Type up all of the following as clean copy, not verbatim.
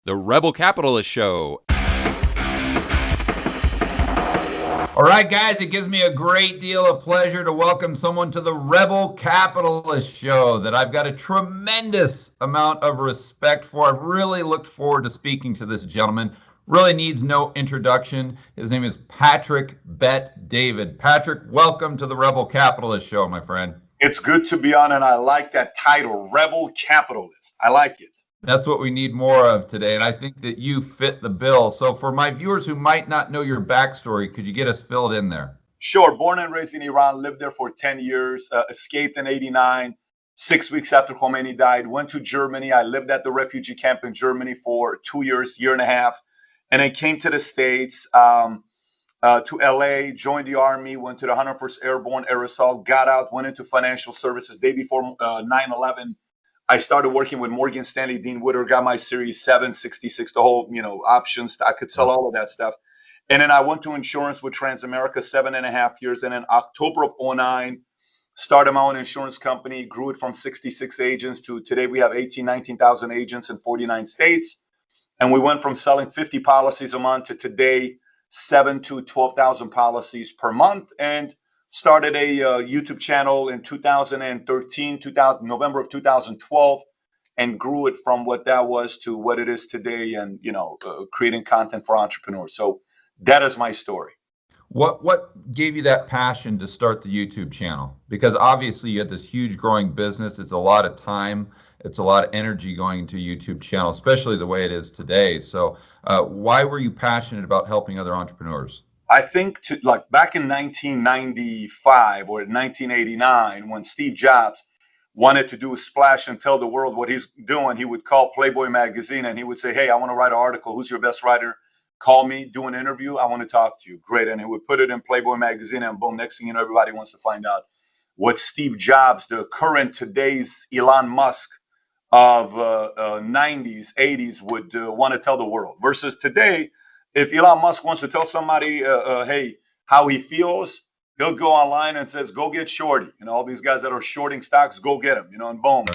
The Rebel Capitalist Show. All right, guys, it gives me a great deal of pleasure to welcome someone to the Rebel Capitalist Show that I've got a tremendous amount of respect for. I've really looked forward to speaking to this gentleman. Really needs no introduction. His name is Patrick Bet-David. Patrick, welcome to the Rebel Capitalist Show, my friend. It's good to be on, and I like that title, Rebel Capitalist. I like it. That's what we need more of today, and I think that you fit the bill. So for my viewers who might not know your backstory, could you get us filled in there? Sure. Born and raised in Iran, lived there for 10 years, escaped in 89, 6 weeks after Khomeini died, went to Germany. I lived at the refugee camp in Germany for 2 years, year and a half, and then came to the States, to LA, joined the Army, went to the 101st Airborne Air Assault, got out, went into financial services. Day before 9/11, I started working with Morgan Stanley, Dean Witter, got my Series 7, 66, the whole, options. I could sell all of that stuff. And then I went to insurance with Transamerica, 7.5 years. And in October of 09, started my own insurance company, grew it from 66 agents to today we have 19,000 agents in 49 states. And we went from selling 50 policies a month to today, 7 to 12,000 policies per month. And started a YouTube channel in 2013, November of 2012, and grew it from what that was to what it is today, and creating content for entrepreneurs. So that is my story. What gave you that passion to start the YouTube channel? Because obviously you had this huge growing business. It's a lot of time. It's a lot of energy going into a YouTube channel, especially the way it is today. So why were you passionate about helping other entrepreneurs? I think back in 1995 or 1989, when Steve Jobs wanted to do a splash and tell the world what he's doing, he would call Playboy magazine and he would say, "Hey, I want to write an article. Who's your best writer? Call me, do an interview. I want to talk to you." Great. And he would put it in Playboy magazine, and boom, next thing you know, everybody wants to find out what Steve Jobs, the current today's Elon Musk of 90s, 80s, would want to tell the world. Versus today, if Elon Musk wants to tell somebody, hey, how he feels, he'll go online and says, "Go get Shorty." All these guys that are shorting stocks, go get them. And boom,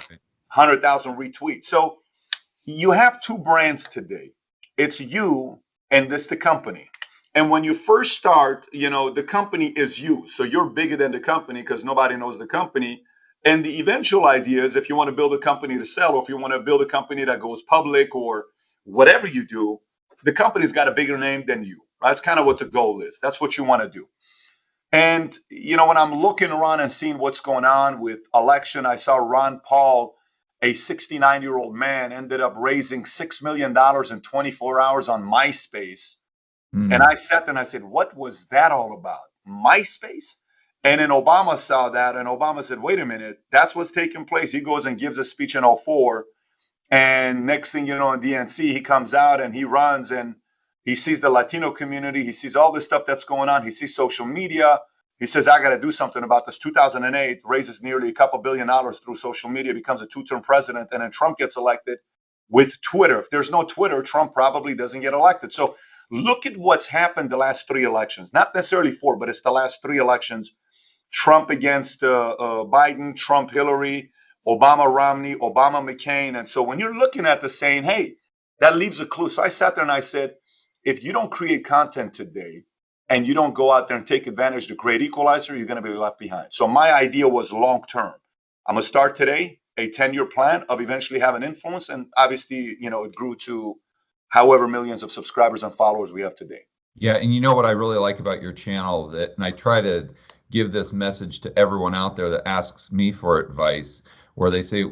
100,000 retweets. So you have two brands today. It's you and the company. And when you first start, the company is you. So you're bigger than the company because nobody knows the company. And the eventual idea is if you want to build a company to sell, or if you want to build a company that goes public, or whatever you do, the company's got a bigger name than you. That's kind of what the goal is. That's what you want to do. And, when I'm looking around and seeing what's going on with election, I saw Ron Paul, a 69-year-old man, ended up raising $6 million in 24 hours on MySpace. And I sat there and I said, what was that all about? MySpace? And then Obama saw that, and Obama said, wait a minute, that's what's taking place. He goes and gives a speech in 2004. And next thing you know, in DNC, he comes out and he runs and he sees the Latino community. He sees all this stuff that's going on. He sees social media. He says, I got to do something about this. 2008, raises nearly a couple $2 billion through social media, becomes a 2-term president. And then Trump gets elected with Twitter. If there's no Twitter, Trump probably doesn't get elected. So look at what's happened the last 3 elections, not necessarily 4, but it's the last 3 elections. Trump against Biden, Trump, Hillary, Obama, Romney, Obama, McCain. And so when you're looking at this saying, hey, that leaves a clue. So I sat there and I said, if you don't create content today and you don't go out there and take advantage of the great equalizer, you're going to be left behind. So my idea was long term. I'm going to start today, a 10-year plan of eventually having influence. And obviously, it grew to however millions of subscribers and followers we have today. Yeah, and you know what I really like about your channel, and I try to give this message to everyone out there that asks me for advice, where they say,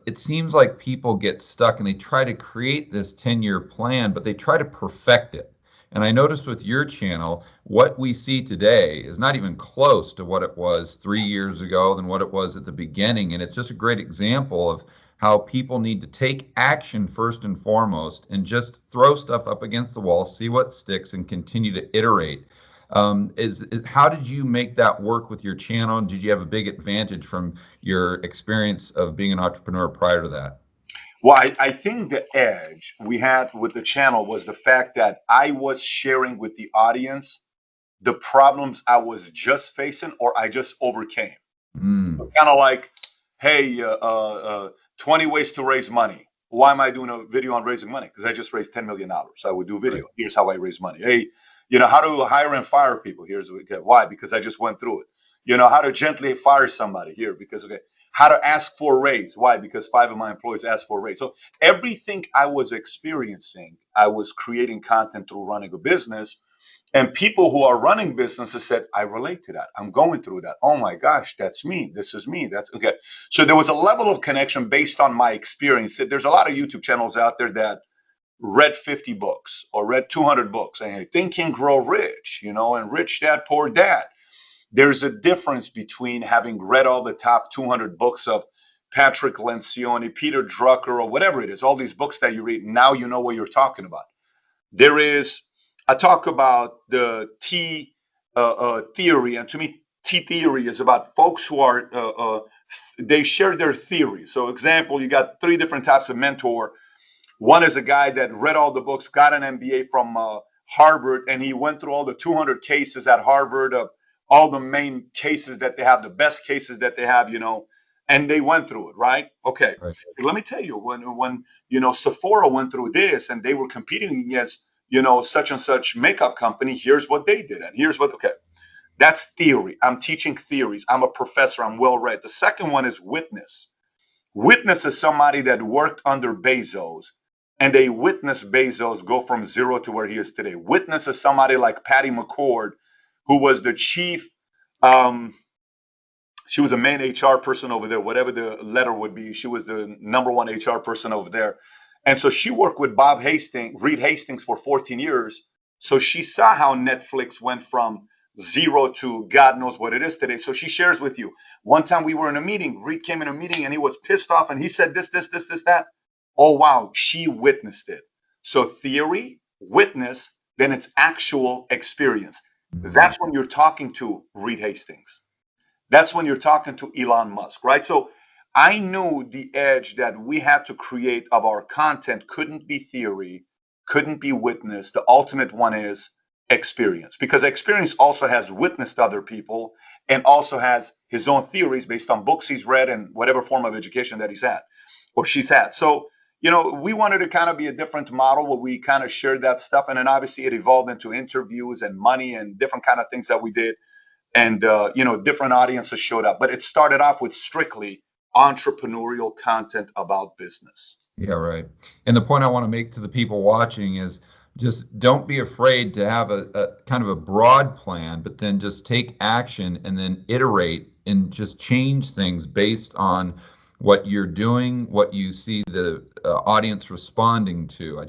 it seems like people get stuck and they try to create this 10-year plan, but they try to perfect it. And I noticed with your channel, what we see today is not even close to what it was 3 years ago than what it was at the beginning. And it's just a great example of how people need to take action first and foremost and just throw stuff up against the wall, see what sticks, and continue to iterate. How did you make that work with your channel? Did you have a big advantage from your experience of being an entrepreneur prior to that? Well, I think the edge we had with the channel was the fact that I was sharing with the audience the problems I was just facing or I just overcame. Kind of like, hey, 20 ways to raise money. why am I doing a video on raising money? Because I just raised $10 million. So I would do video. Right. Here's how I raise money. Hey, how to hire and fire people. Here's why, because I just went through it. How to gently fire somebody here, because, how to ask for a raise. Why? Because 5 of my employees asked for a raise. So everything I was experiencing, I was creating content through running a business. And people who are running businesses said, I relate to that. I'm going through that. Oh my gosh, that's me. This is me. That's okay. So there was a level of connection based on my experience. There's a lot of YouTube channels out there that read 50 books or read 200 books and Think and Grow Rich, and Rich Dad, Poor Dad. There's a difference between having read all the top 200 books of Patrick Lencioni, Peter Drucker, or whatever it is, all these books that you read. Now you know what you're talking about. I talk about the T theory, and to me, T theory is about folks who are, they share their theory. So example, you got 3 different types of mentor. One is a guy that read all the books, got an MBA from Harvard, and he went through all the 200 cases at Harvard, all the main cases that they have, the best cases that they have, and they went through it, right? Okay. Right. Let me tell you, when Sephora went through this and they were competing against, such and such makeup company, here's what they did. And here's okay. That's theory. I'm teaching theories. I'm a professor. I'm well-read. The second one is witness. Witness is somebody that worked under Bezos, and they witnessed Bezos go from 0 to where he is today. Witness is somebody like Patty McCord, who was the chief, she was a main HR person over there, whatever the letter would be. She was the #1 HR person over there. And so she worked with Reed Hastings for 14 years. So she saw how Netflix went from 0 to God knows what it is today. So she shares with you. One time we were in a meeting, Reed came in a meeting and he was pissed off and he said this, that. Oh, wow. She witnessed it. So theory, witness, then it's actual experience. Mm-hmm. That's when you're talking to Reed Hastings. That's when you're talking to Elon Musk, right? So I knew the edge that we had to create of our content couldn't be theory, couldn't be witness. The ultimate one is experience, because experience also has witnessed other people and also has his own theories based on books he's read and whatever form of education that he's had or she's had. So, we wanted to kind of be a different model where we kind of shared that stuff. And then obviously it evolved into interviews and money and different kind of things that we did. And, different audiences showed up. But it started off with strictly entrepreneurial content about business. Yeah, right. And the point I want to make to the people watching is just don't be afraid to have a kind of a broad plan, but then just take action and then iterate and just change things based on what you're doing, what you see the audience responding to.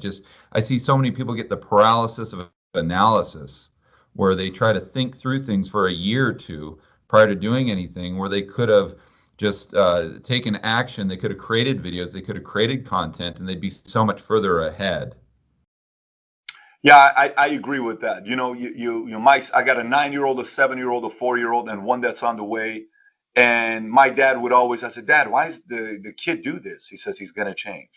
I see so many people get the paralysis of analysis, where they try to think through things for a year or two prior to doing anything, where they could have just taken action. They could have created videos, they could have created content, and they'd be so much further ahead. Yeah, I agree with that. You might, I got a 9-year-old, a 7-year-old, a 4-year-old, and one that's on the way. And my dad would always, I said, Dad, why is the kid do this? He says he's going to change.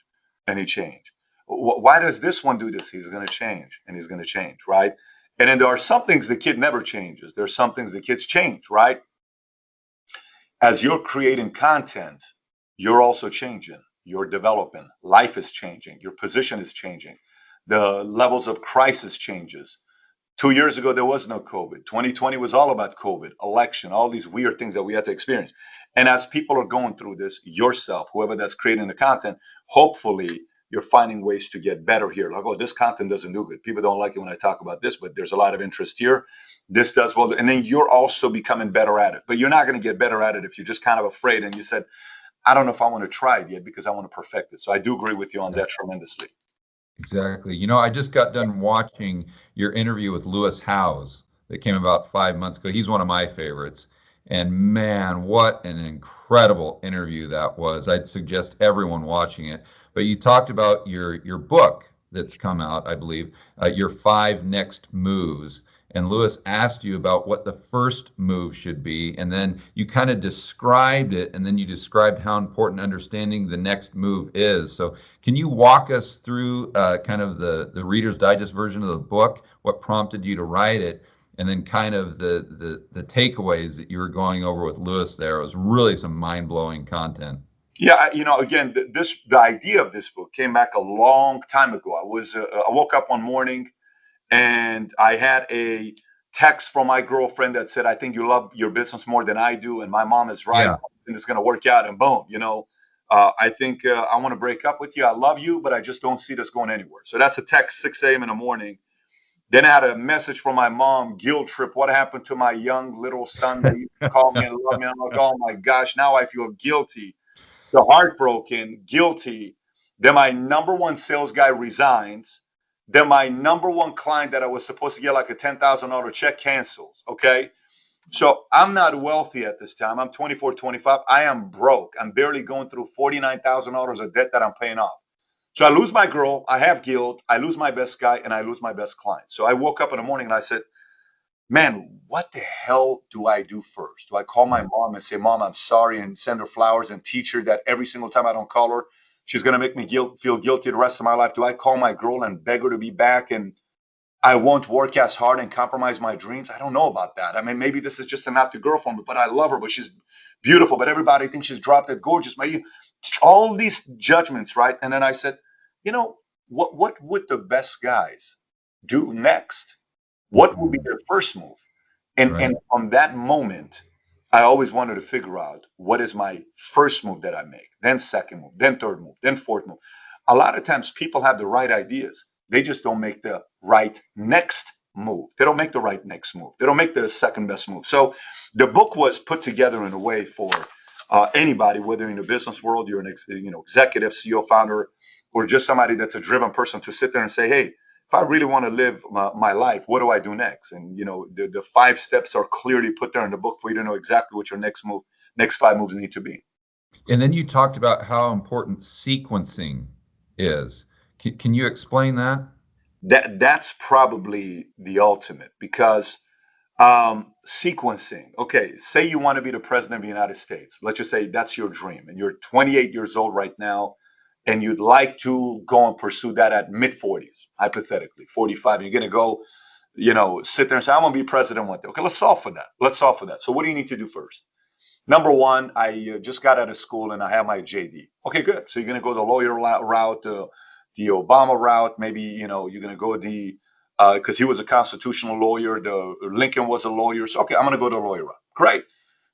And he changed. Why does this one do this? He's going to change, and he's going to change, right? And then there are some things the kid never changes. There's some things the kids change, right? As you're creating content, you're also changing. You're developing. Life is changing. Your position is changing. The levels of crisis changes. 2 years ago, there was no COVID. 2020 was all about COVID, election, all these weird things that we had to experience. And as people are going through this, yourself, whoever that's creating the content, hopefully you're finding ways to get better here. Like, oh, this content doesn't do good. People don't like it when I talk about this, but there's a lot of interest here. This does well. And then you're also becoming better at it. But you're not going to get better at it if you're just kind of afraid and you said, I don't know if I want to try it yet because I want to perfect it. So I do agree with you on that tremendously. Exactly. I just got done watching your interview with Lewis Howes that came about 5 months ago. He's one of my favorites. And man, what an incredible interview that was. I'd suggest everyone watching it. But you talked about your book that's come out, I believe, your 5 next moves. And Lewis asked you about what the first move should be. And then you kind of described it. And then you described how important understanding the next move is. So can you walk us through kind of the Reader's Digest version of the book, what prompted you to write it, and then kind of the takeaways that you were going over with Lewis there? It was really some mind-blowing content. Yeah, again, the idea of this book came back a long time ago. I woke up one morning and I had a text from my girlfriend that said, "I think you love your business more than I do, and my mom is right, Yeah. and it's going to work out." And boom, I think I want to break up with you. I love you, but I just don't see this going anywhere. So that's a text 6 a.m. in the morning. Then I had a message from my mom, guilt trip. What happened to my young little son that used to call me and love me? I'm like, oh my gosh, now I feel guilty. So heartbroken, guilty. Then my number one sales guy resigns. Then my number one client that I was supposed to get like a $10,000 check cancels. Okay. So I'm not wealthy at this time. I'm 24, 25. I am broke. I'm barely going through $49,000 of debt that I'm paying off. So I lose my girl. I have guilt. I lose my best guy and I lose my best client. So I woke up in the morning and I said, man, what the hell do I do first? Do I call my mom and say, Mom, I'm sorry, and send her flowers and teach her that every single time I don't call her, she's going to make me feel guilty the rest of my life? Do I call my girl and beg her to be back and I won't work as hard and compromise my dreams? I don't know about that. I mean, maybe this is just a not the girl for me, but I love her, but she's beautiful, but everybody thinks she's drop dead gorgeous. Maybe all these judgments, right? And then I said, what would the best guys do next? What would be their first move? And from that moment, I always wanted to figure out what is my first move that I make, then second move, then third move, then fourth move. A lot of times people have the right ideas. They just don't make the right next move. They don't make the right next move. They don't make the second best move. So the book was put together in a way for anybody, whether in the business world, you're an executive, CEO, founder, or just somebody that's a driven person to sit there and say, hey, if I really want to live my life, what do I do next? And the 5 steps are clearly put there in the book for you to know exactly what your next 5 moves need to be. And then you talked about how important sequencing is. Can you explain that? That's probably the ultimate, because sequencing. Okay, say you want to be the president of the United States. Let's just say that's your dream, and you're 28 years old right now, and you'd like to go and pursue that at mid 40s, hypothetically, 45. You're going to go, sit there and say, I'm going to be president one day. Okay, let's solve for that. So what do you need to do first? Number one, I just got out of school and I have my JD. Okay, good. So you're going to go the lawyer route, the Obama route. Maybe, you're going to go because he was a constitutional lawyer. The Lincoln was a lawyer. So, okay, I'm going to go the lawyer route. Great.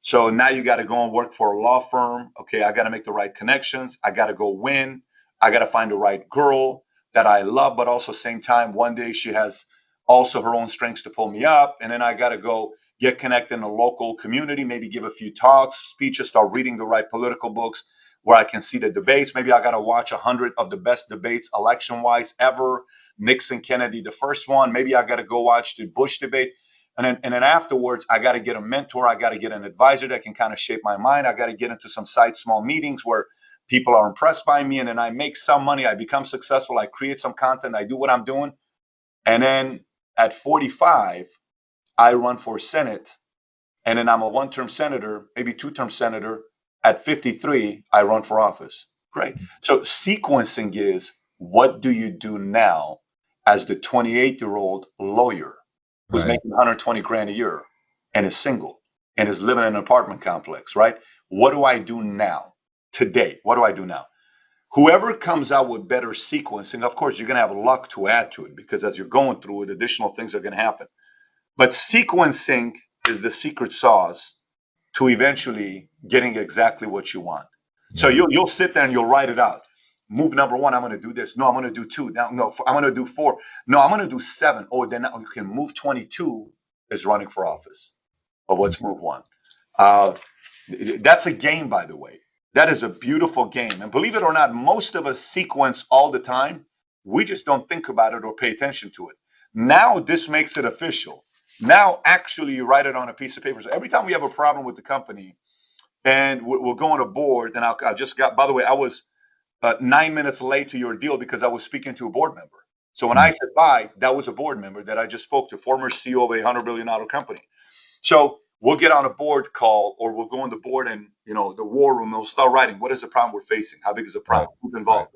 So now you got to go and work for a law firm. Okay, I got to make the right connections. I got to go win. I got to find the right girl that I love, but also same time, one day she has also her own strengths to pull me up. And then I got to go get connected in the local community, maybe give a few talks, speeches, start reading the right political books where I can see the debates. Maybe I got to watch 100 of the best debates election-wise ever. Nixon, Kennedy, the first one. Maybe I got to go watch the Bush debate. And then afterwards, I got to get a mentor. I got to get an advisor that can kind of shape my mind. I got to get into some side small meetings where people are impressed by me. And then I make some money. I become successful. I create some content. I do what I'm doing. And then at 45, I run for Senate. And then I'm a one-term senator, maybe two-term senator. At 53, I run for office. Great. So sequencing is, what do you do now as the 28-year-old lawyer who's making 120 grand a year and is single and is living in an apartment complex, right? What do I do now, today? What do I do now? Whoever comes out with better sequencing, of course, you're going to have luck to add to it, because as you're going through it, additional things are going to happen. But sequencing is the secret sauce to eventually getting exactly what you want. Yeah. So you'll sit there and you'll write it out. Move number 1, I'm going to do this. No, I'm going to do 2. Now, no, I'm going to do 4. No, I'm going to do 7. Oh, then you can move 22 is running for office. But what's move 1? That's a game, by the way. That is a beautiful game. And believe it or not, most of us sequence all the time. We just don't think about it or pay attention to it. Now this makes it official. Now, actually, you write it on a piece of paper. So every time we have a problem with the company and we'll go on a board, and I just got, by the way, I was 9 minutes late to your deal because I was speaking to a board member. So when I said bye, that was a board member that I just spoke to, former CEO of a $100 billion company. So we'll get on a board call, or we'll go on the board and, the war room, we'll start writing, what is the problem we're facing? How big is the problem? Who's involved?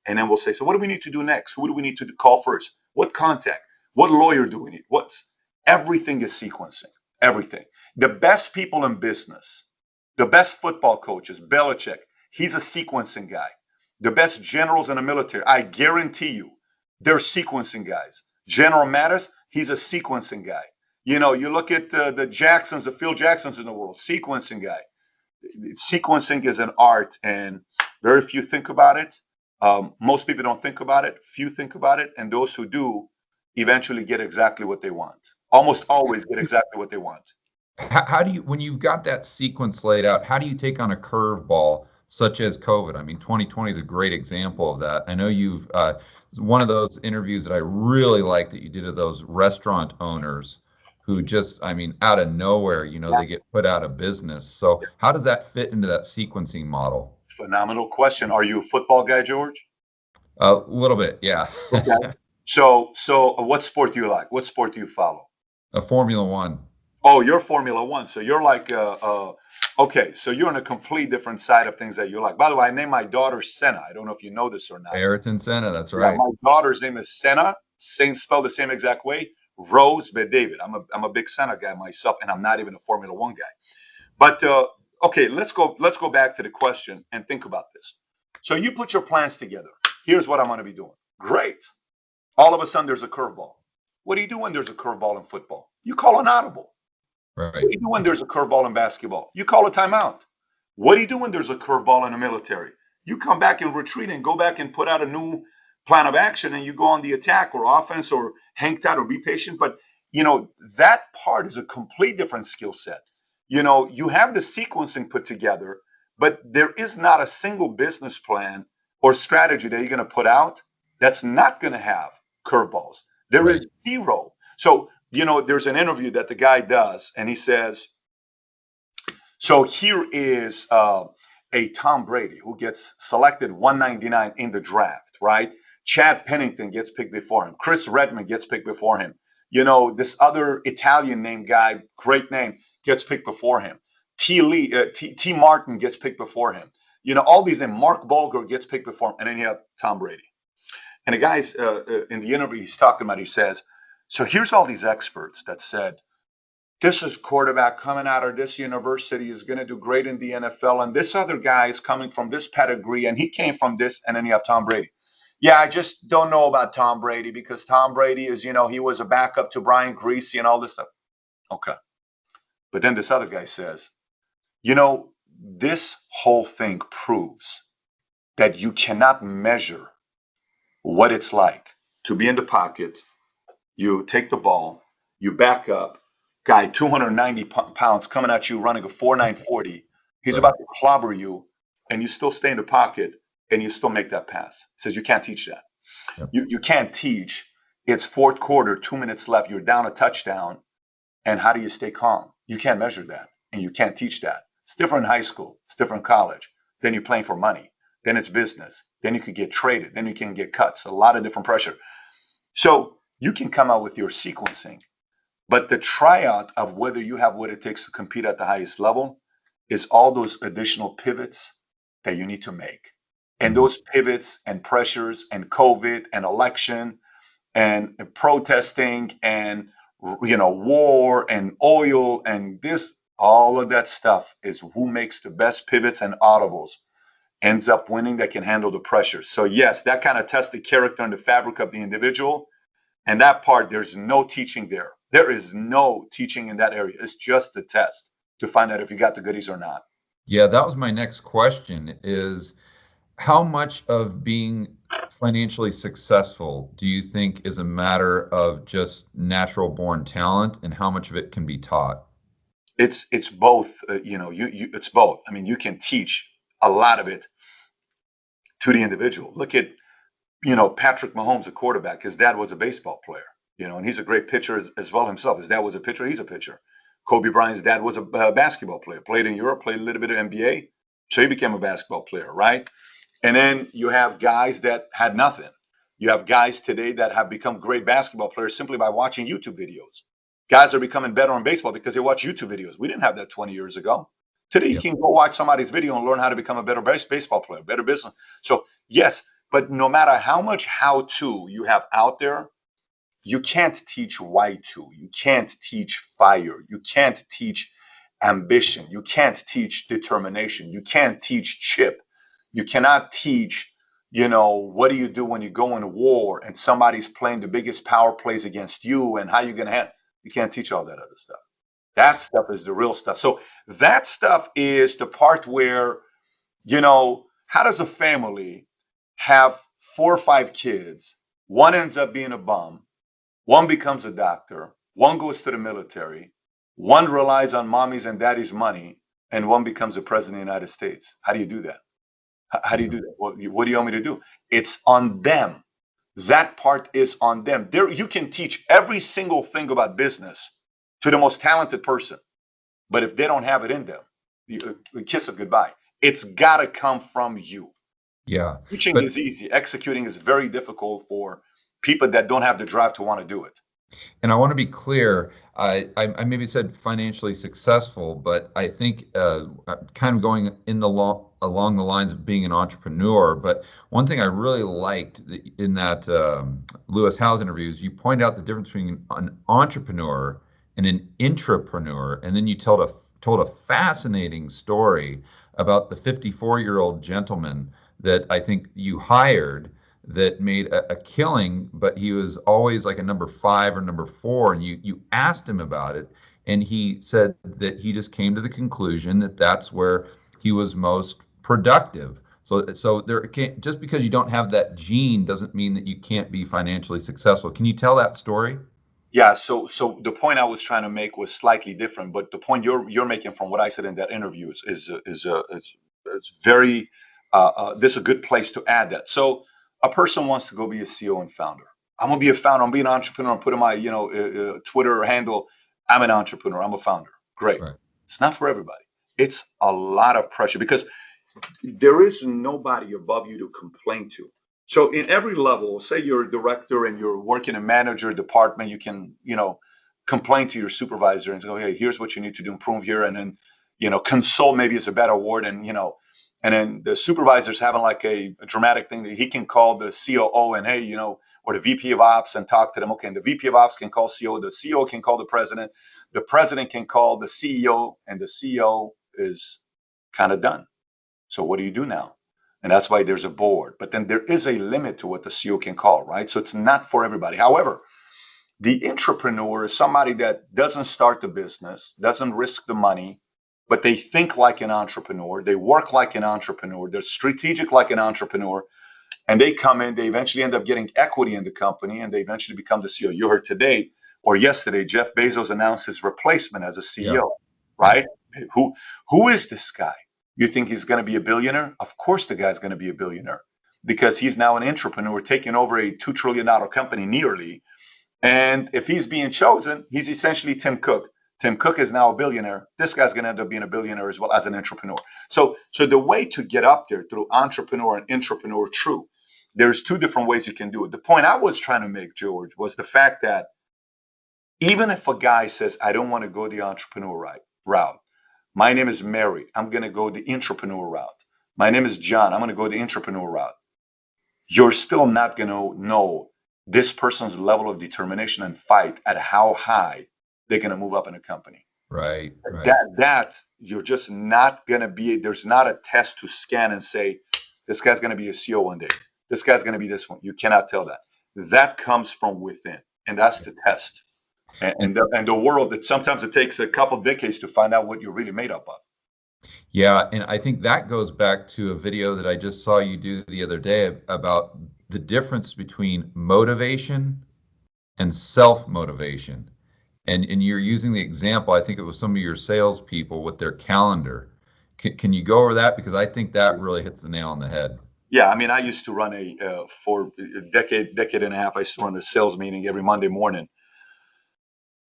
And then we'll say, so what do we need to do next? Who do we need to call first? What contact? What lawyer do we need? Everything is sequencing, everything. The best people in business, the best football coaches, Belichick, he's a sequencing guy. The best generals in the military, I guarantee you, they're sequencing guys. General Mattis, he's a sequencing guy. You know, you look at the Jacksons, the Phil Jacksons in the world, sequencing guy. Sequencing is an art, and very few think about it. Most people don't think about it. Few think about it, and those who do eventually get exactly what they want. Almost always get exactly what they want. How do you, when you've got that sequence laid out, how do you take on a curveball such as COVID? I mean, 2020 is a great example of that. I know you've, one of those interviews that I really like that you did of those restaurant owners who just, I mean, out of nowhere, you know, they get put out of business. So how does that fit into that sequencing model? Phenomenal question. Are you a football guy, George? A little bit, yeah. Okay. So what sport do you like? What sport do you follow? A Formula One. Oh, you're Formula One. So you're like, okay, so you're on a complete different side of things that you like. By the way, I named my daughter Senna. I don't know if you know this or not. Ayrton Senna, that's right. Yeah, my daughter's name is Senna, same spelled the same exact way. Rose but David. I'm a big Senna guy myself, and I'm not even a Formula One guy. But okay, let's go back to the question and think about this. So you put your plans together. Here's what I'm going to be doing. Great. All of a sudden, there's a curveball. What do you do when there's a curveball in football? You call an audible. Right. What do you do when there's a curveball in basketball? You call a timeout. What do you do when there's a curveball in the military? You come back and retreat and go back and put out a new plan of action, and you go on the attack or offense or hang tight or be patient. But, you know, that part is a complete different skill set. You know, you have the sequencing put together, but there is not a single business plan or strategy that you're going to put out that's not going to have curveballs. There is zero. So, you know, there's an interview that the guy does, and he says, so here is a Tom Brady who gets selected 199 in the draft, right? Chad Pennington gets picked before him. Chris Redman gets picked before him. You know, this other Italian name guy, great name, gets picked before him. T. Martin gets picked before him. You know, all these, and Mark Bulger gets picked before him, and then you have Tom Brady. And the guy's in the interview he's talking about, he says, so here's all these experts that said, this is quarterback coming out of this university is going to do great in the NFL, and this other guy is coming from this pedigree, and he came from this, and then you have Tom Brady. Yeah, I just don't know about Tom Brady because Tom Brady is, you know, he was a backup to Brian Greasy and all this stuff. Okay. But then this other guy says, you know, this whole thing proves that you cannot measure what it's like to be in the pocket. You take the ball, you back up, guy 290 pounds coming at you running a 4.9 40. He's about to clobber you, and you still stay in the pocket, and you still make that pass. He says you can't teach that. Yep. You can't teach. It's fourth quarter, 2 minutes left. You're down a touchdown, and how do you stay calm? You can't measure that, and you can't teach that. It's different in high school. It's different in college. Then you're playing for money. Then it's business. Then you could get traded. Then you can get cuts. A lot of different pressure. So you can come out with your sequencing, but the tryout of whether you have what it takes to compete at the highest level is all those additional pivots that you need to make. And those pivots and pressures and COVID and election and protesting and, you know, war and oil and this, all of that stuff is who makes the best pivots and audibles ends up winning, that can handle the pressure. So yes, that kind of tests the character and the fabric of the individual. And that part, there's no teaching there. There is no teaching in that area. It's just the test to find out if you got the goodies or not. Yeah, that was my next question, is how much of being financially successful do you think is a matter of just natural born talent, and how much of it can be taught? It's both. You know, it's both. I mean, you can teach a lot of it to the individual. Look at, you know, Patrick Mahomes, a quarterback. His dad was a baseball player, you know, and he's a great pitcher as well himself. His dad was a pitcher. He's a pitcher. Kobe Bryant's dad was a basketball player, played in Europe, played a little bit of NBA. So he became a basketball player, right? And then you have guys that had nothing. You have guys today that have become great basketball players simply by watching YouTube videos. Guys are becoming better on baseball because they watch YouTube videos. We didn't have that 20 years ago. Today, you can go watch somebody's video and learn how to become a better baseball player, better business. So yes, but no matter how much how-to you have out there, you can't teach why-to. You can't teach fire. You can't teach ambition. You can't teach determination. You can't teach chip. You cannot teach, what do you do when you go into war and somebody's playing the biggest power plays against you and how you're going to handle. You can't teach all that other stuff. That stuff is the real stuff. So that stuff is the part where, how does a family have 4 or 5 kids? One ends up being a bum. One becomes a doctor. One goes to the military. One relies on mommy's and daddy's money. And one becomes the president of the United States. How do you do that? How do you do that? What do you want me to do? It's on them. That part is on them. There, you can teach every single thing about business to the most talented person. But if they don't have it in them, you kiss it goodbye. It's got to come from you. Yeah. Teaching is easy. Executing is very difficult for people that don't have the drive to want to do it. And I want to be clear. I maybe said financially successful, but I think kind of going along the lines of being an entrepreneur. But one thing I really liked in that Lewis Howes interview is you point out the difference between an entrepreneur and an intrapreneur, and then you told a fascinating story about the 54-year-old gentleman that I think you hired that made a killing, but he was always like a number 5 or number 4, and you asked him about it, and he said that he just came to the conclusion that that's where he was most productive. So there can't, just because you don't have that gene doesn't mean that you can't be financially successful. Can you tell that story? Yeah, so the point I was trying to make was slightly different, but the point you're making from what I said in that interview is very this is a good place to add that. So a person wants to go be a CEO and founder. I'm gonna be a founder. I'm gonna be an entrepreneur. I'm putting my Twitter handle. I'm an entrepreneur. I'm a founder. Great. Right. It's not for everybody. It's a lot of pressure because there is nobody above you to complain to. So in every level, say you're a director and you're working in a manager department, you can, complain to your supervisor and go, hey, here's what you need to do, improve here. And then, consult maybe is a better word. And, and then the supervisor's having like a dramatic thing that he can call the COO and, hey, or the VP of Ops and talk to them. Okay, and the VP of Ops can call CEO, the CEO can call the president can call the CEO, and the CEO is kind of done. So what do you do now? And that's why there's a board. But then there is a limit to what the CEO can call, right? So it's not for everybody. However, the intrapreneur is somebody that doesn't start the business, doesn't risk the money, but they think like an entrepreneur. They work like an entrepreneur. They're strategic like an entrepreneur. And they come in, they eventually end up getting equity in the company, and they eventually become the CEO. You heard today or yesterday, Jeff Bezos announced his replacement as a CEO, right? Who is this guy? You think he's going to be a billionaire? Of course the guy's going to be a billionaire because he's now an entrepreneur taking over a $2 trillion company nearly. And if he's being chosen, he's essentially Tim Cook. Tim Cook is now a billionaire. This guy's going to end up being a billionaire as well as an entrepreneur. So the way to get up there through entrepreneur and intrapreneur, true. There's 2 different ways you can do it. The point I was trying to make, George, was the fact that even if a guy says, I don't want to go the entrepreneur route, my name is Mary. I'm going to go the intrapreneur route. My name is John. I'm going to go the intrapreneur route. You're still not going to know this person's level of determination and fight at how high they're going to move up in a company. Right. That you're just not going to be. There's not a test to scan and say, this guy's going to be a CEO one day. This guy's going to be this one. You cannot tell that. That comes from within. And that's the test. And the world that sometimes it takes a couple of decades to find out what you're really made up of. Yeah, and I think that goes back to a video that I just saw you do the other day about the difference between motivation and self-motivation. And you're using the example, I think it was some of your salespeople with their calendar. Can you go over that? Because I think that really hits the nail on the head. Yeah, I mean, I used to run for a decade and a half, I used to run a sales meeting every Monday morning.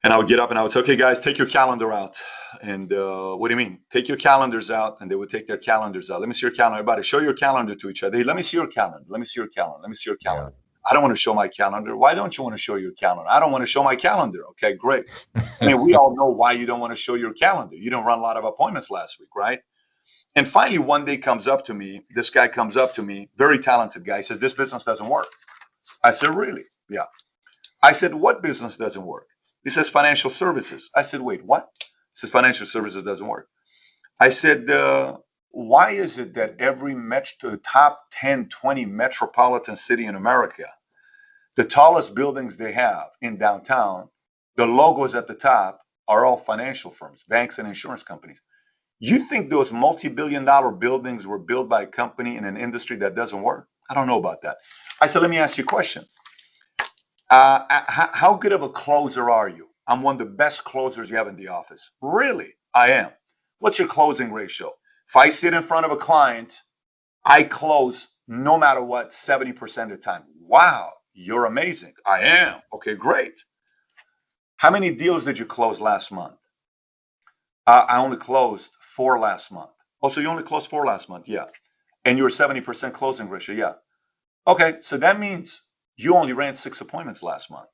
And I would get up and I would say, okay, guys, take your calendar out. And what do you mean? Take your calendars out. And they would take their calendars out. Let me see your calendar. Everybody, show your calendar to each other. Hey, let me see your calendar. Let me see your calendar. Let me see your calendar. Yeah. I don't want to show my calendar. Why don't you want to show your calendar? I don't want to show my calendar. Okay, great. I mean, we all know why you don't want to show your calendar. You don't run a lot of appointments last week, right? And finally, one day this guy comes up to me, very talented guy, says, this business doesn't work. I said, really? Yeah. I said, what business doesn't work? He says, financial services. I said, wait, what? He says, financial services doesn't work. I said, why is it that every top 10, 20 metropolitan city in America, the tallest buildings they have in downtown, the logos at the top are all financial firms, banks and insurance companies? You think those multi-billion-dollar buildings were built by a company in an industry that doesn't work? I don't know about that. I said, let me ask you a question. How good of a closer are you? I'm one of the best closers you have in the office. Really? I am. What's your closing ratio? If I sit in front of a client, I close no matter what 70% of the time. Wow, you're amazing. I am. Okay, great. How many deals did you close last month? I only closed 4 last month. Oh, so you only closed 4 last month? Yeah. And you were 70% closing ratio? Yeah. Okay, so that means you only ran 6 appointments last month.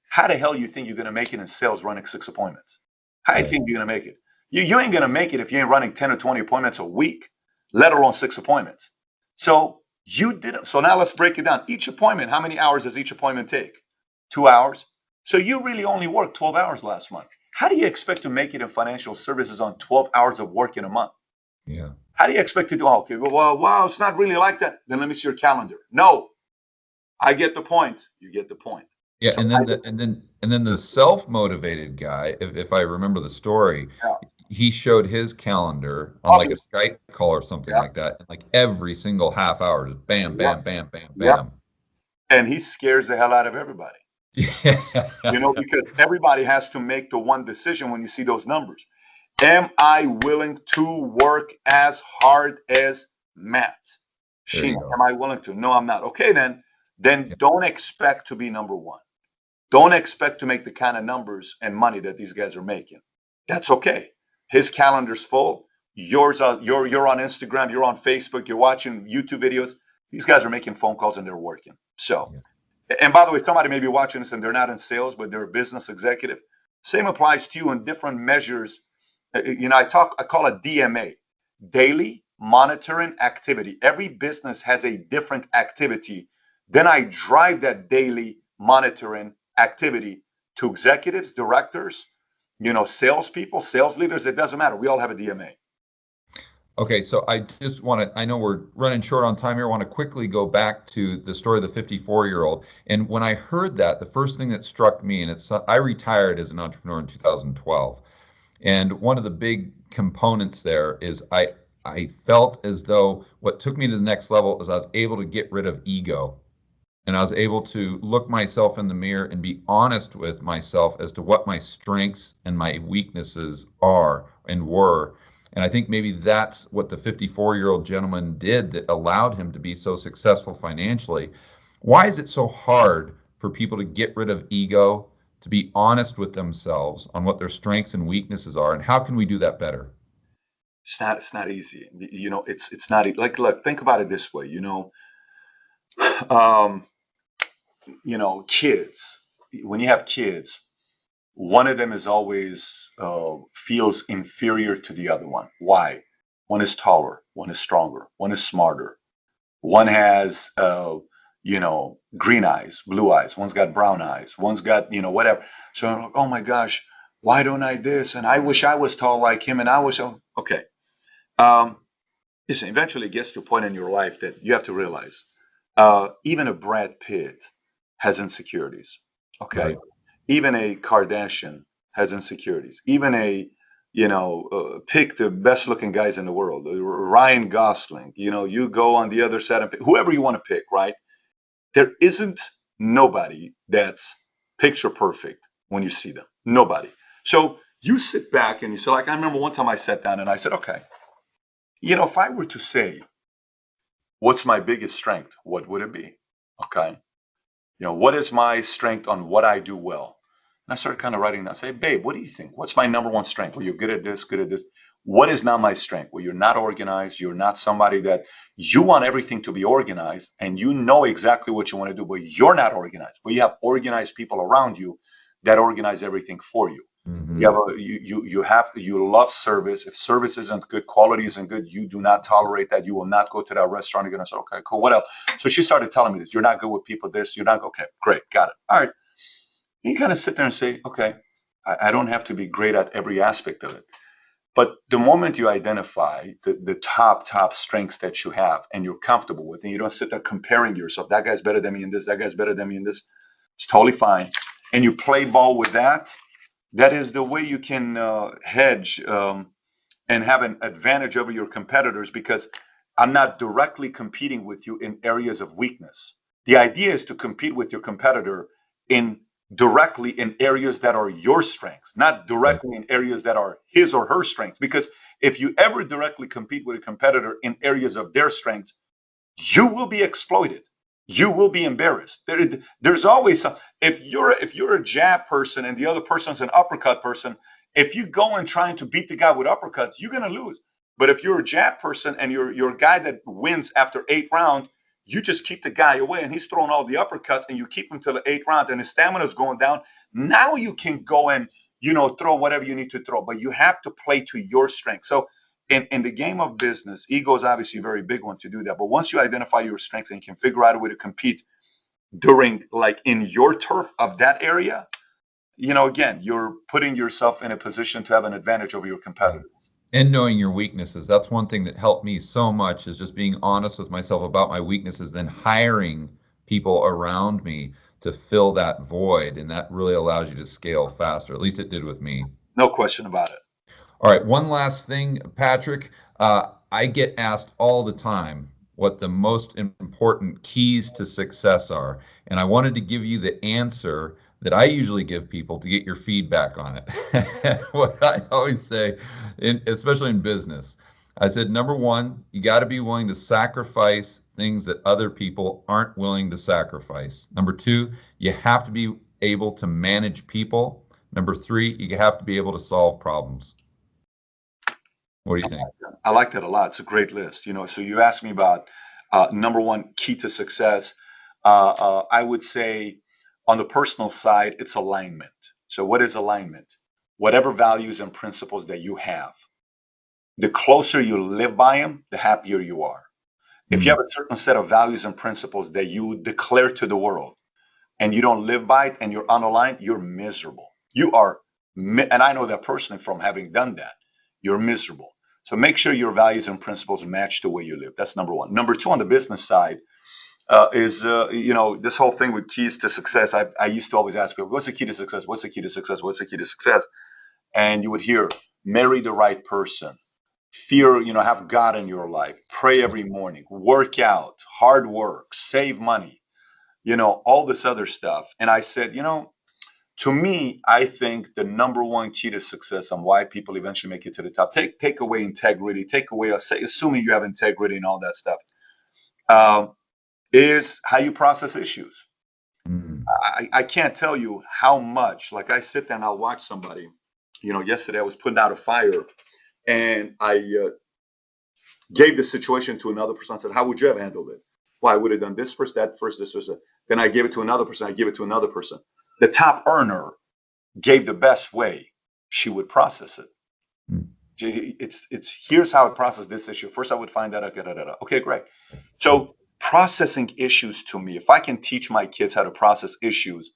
How the hell you think you're going to make it in sales running 6 appointments? How do you think you're going to make it? You ain't going to make it if you ain't running 10 or 20 appointments a week, let alone 6 appointments. So you didn't. So now let's break it down. Each appointment, how many hours does each appointment take? 2 hours. So you really only worked 12 hours last month. How do you expect to make it in financial services on 12 hours of work in a month? Yeah. How do you expect to do? Okay, well, wow, it's not really like that. Then let me see your calendar. No, I get the point. You get the point. Yeah, So and then the self-motivated guy, if I remember the story, Yeah. he showed his calendar on like a Skype call or something like that. And like every single half hour, just bam, bam, bam, bam, bam. And he scares the hell out of everybody. Yeah. Because everybody has to make the one decision when you see those numbers. Am I willing to work as hard as Matt? Sheena, am I willing to? No, I'm not. Okay, then don't expect to be number one. Don't expect to make the kind of numbers and money that these guys are making. That's okay. His calendar's full. Yours are, you're on Instagram, you're on Facebook, you're watching YouTube videos. These guys are making phone calls and they're working. So, and by the way, somebody may be watching this and they're not in sales, but they're a business executive. Same applies to you in different measures. I call it DMA, daily monitoring activity. Every business has a different activity. Then I drive that daily monitoring activity to executives, directors, salespeople, sales leaders. It doesn't matter. We all have a DMA. Okay, so I just want to, I know we're running short on time here. I want to quickly go back to the story of the 54-year-old. And when I heard that, the first thing that struck me, and I retired as an entrepreneur in 2012. And one of the big components there is I felt as though what took me to the next level is I was able to get rid of ego. And I was able to look myself in the mirror and be honest with myself as to what my strengths and my weaknesses are and were. And I think maybe that's what the 54-year-old gentleman did that allowed him to be so successful financially. Why is it so hard for people to get rid of ego, to be honest with themselves on what their strengths and weaknesses are? And how can we do that better? It's not easy. It's not like, look, think about it this way, kids, when you have kids, one of them is always feels inferior to the other one. Why? One is taller, one is stronger, one is smarter, one has green eyes, blue eyes, one's got brown eyes, one's got whatever. So I'm like, oh my gosh, why don't I this? And I wish I was tall like him, and I wish okay. Listen, eventually it gets to a point in your life that you have to realize even a Brad Pitt has insecurities. Okay. Right. Even a Kardashian has insecurities. Even pick the best looking guys in the world, Ryan Gosling, you go on the other side and pick whoever you want to pick, right? There isn't nobody that's picture perfect when you see them. Nobody. So you sit back and you say, like, I remember one time I sat down and I said, okay, if I were to say, what's my biggest strength? What would it be? Okay. What is my strength on what I do well? And I started kind of writing down, say, babe, what do you think? What's my number one strength? Well, you're good at this, good at this. What is not my strength? Well, you're not organized. You're not somebody that you want everything to be organized and you know exactly what you want to do, but you're not organized. But you have organized people around you that organize everything for you. Mm-hmm. You love service. If service isn't good, quality isn't good, you do not tolerate that. You will not go to that restaurant. You're going to say, okay, cool. What else? So she started telling me this. You're not good with people. This. You're not. Okay, great. Got it. All right. You kind of sit there and say, okay, I don't have to be great at every aspect of it. But the moment you identify the top strengths that you have and you're comfortable with, and you don't sit there comparing yourself, that guy's better than me in this, that guy's better than me in this, it's totally fine. And you play ball with that, that is the way you can hedge and have an advantage over your competitors, because I'm not directly competing with you in areas of weakness. The idea is to compete with your competitor directly in areas that are your strengths, not directly in areas that are his or her strengths. Because if you ever directly compete with a competitor in areas of their strengths, you will be exploited. You will be embarrassed. There's always some. If you're a jab person and the other person's an uppercut person, if you go and trying to beat the guy with uppercuts, you're gonna lose. But if you're a jab person and you're a guy that wins after 8 rounds, you just keep the guy away and he's throwing all the uppercuts and you keep him till the 8th round and his stamina is going down. Now you can go and throw whatever you need to throw, but you have to play to your strength. So in the game of business, ego is obviously a very big one to do that. But once you identify your strengths and can figure out a way to compete during, like, in your turf of that area, again, you're putting yourself in a position to have an advantage over your competitors. And knowing your weaknesses. That's one thing that helped me so much, is just being honest with myself about my weaknesses, then hiring people around me to fill that void. And that really allows you to scale faster. At least it did with me. No question about it. All right, one last thing, Patrick. I get asked all the time what the most important keys to success are. And I wanted to give you the answer that I usually give people to get your feedback on it. What I always say, especially in business, I said, number one, you got to be willing to sacrifice things that other people aren't willing to sacrifice. Number two, you have to be able to manage people. Number three, you have to be able to solve problems. What do you think? I like that a lot. It's a great list. So you asked me about number one key to success. I would say on the personal side, it's alignment. So what is alignment? Whatever values and principles that you have, the closer you live by them, the happier you are. If you have a certain set of values and principles that you declare to the world and you don't live by it and you're unaligned, you're miserable. You are, and I know that personally from having done that, you're miserable. So make sure your values and principles match the way you live. That's number one. Number two, on the business side, is this whole thing with keys to success. I used to always ask people, what's the key to success? What's the key to success? What's the key to success? And you would hear, marry the right person, have God in your life, pray every morning, work out, hard work, save money, all this other stuff. And I said, to me, I think the number one key to success and why people eventually make it to the top, take away integrity, assuming you have integrity and all that stuff, is how you process issues. I can't tell you how much, like, I sit there and I'll watch somebody. Yesterday I was putting out a fire and I gave the situation to another person. I said, how would you have handled it? Well, I would have done this first, that first, this first. Then I gave it to another person. I give it to another person. The top earner gave the best way she would process it. It's here's how I process this issue. First, I would find out. Okay, great. So processing issues, to me, if I can teach my kids how to process issues,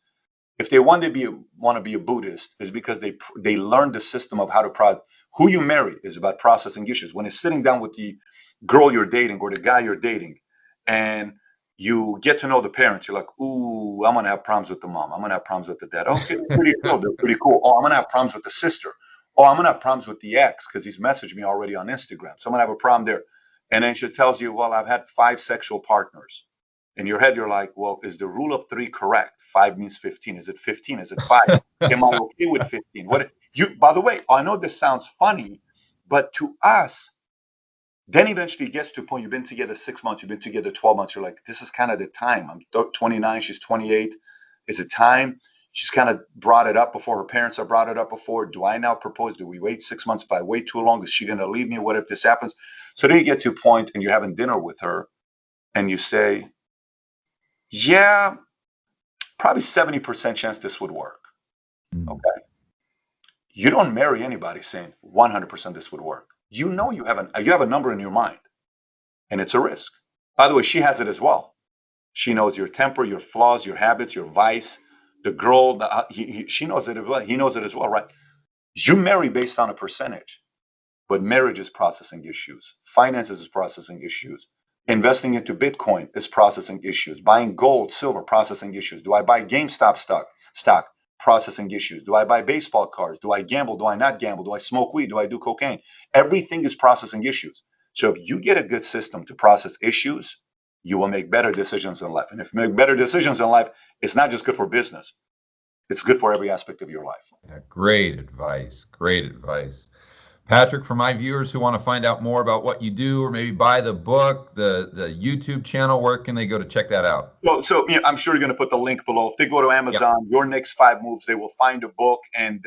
if they want to be a Buddhist, is because they learn the system of how to who you marry is about processing issues. When it's sitting down with the girl you're dating or the guy you're dating, and you get to know the parents, you're like, ooh, I'm gonna have problems with the mom. I'm gonna have problems with the dad. Okay, they're pretty cool. They're pretty cool. Oh, I'm gonna have problems with the sister. Oh, I'm gonna have problems with the ex because he's messaged me already on Instagram. So I'm gonna have a problem there. And then she tells you, well, I've had 5 sexual partners. In your head, you're like, well, is the rule of 3 correct? 5 means 15. Is it 15? Is it 5? Am I okay with 15? By the way, I know this sounds funny, but to us, then eventually it gets to a point, you've been together 6 months, you've been together 12 months. You're like, this is kind of the time. I'm 29, she's 28. Is it time? She's kind of brought it up before. Her parents have brought it up before. Do I now propose? Do we wait 6 months? If I wait too long, is she going to leave me? What if this happens? So then you get to a point and you're having dinner with her and you say, yeah, probably 70% chance this would work. Okay. You don't marry anybody saying 100% this would work. You have a number in your mind, and it's a risk. By the way, she has it as well. She knows your temper, your flaws, your habits, your vice. The girl, she knows it as well. He knows it as well, right? You marry based on a percentage. but marriage is processing issues. Finances is processing issues. Investing into Bitcoin is processing issues. Buying gold, silver, processing issues. Do I buy GameStop stock? Processing issues. Do I buy baseball cards? Do I gamble? Do I not gamble? Do I smoke weed? Do I do cocaine? Everything is processing issues. So if you get a good system to process issues, you will make better decisions in life. And if you make better decisions in life, it's not just good for business. It's good for every aspect of your life. Yeah, great advice. Great advice. Patrick, for my viewers who want to find out more about what you do or maybe buy the book, the YouTube channel, where can they go to check that out? Well, so I'm sure you're going to put the link below. If they go to Amazon, Your Next 5 Moves, they will find a book, and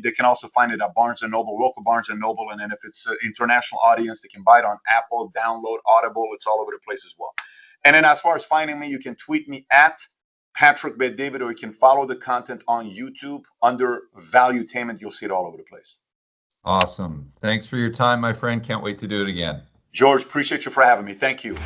they can also find it at Barnes & Noble, local Barnes & Noble, and then if it's an international audience, they can buy it on Apple, download, Audible. It's all over the place as well. And then as far as finding me, you can tweet me at Patrick Bet David, or you can follow the content on YouTube under Valuetainment. You'll see it all over the place. Awesome. Thanks for your time, my friend. Can't wait to do it again. George, appreciate you for having me. Thank you.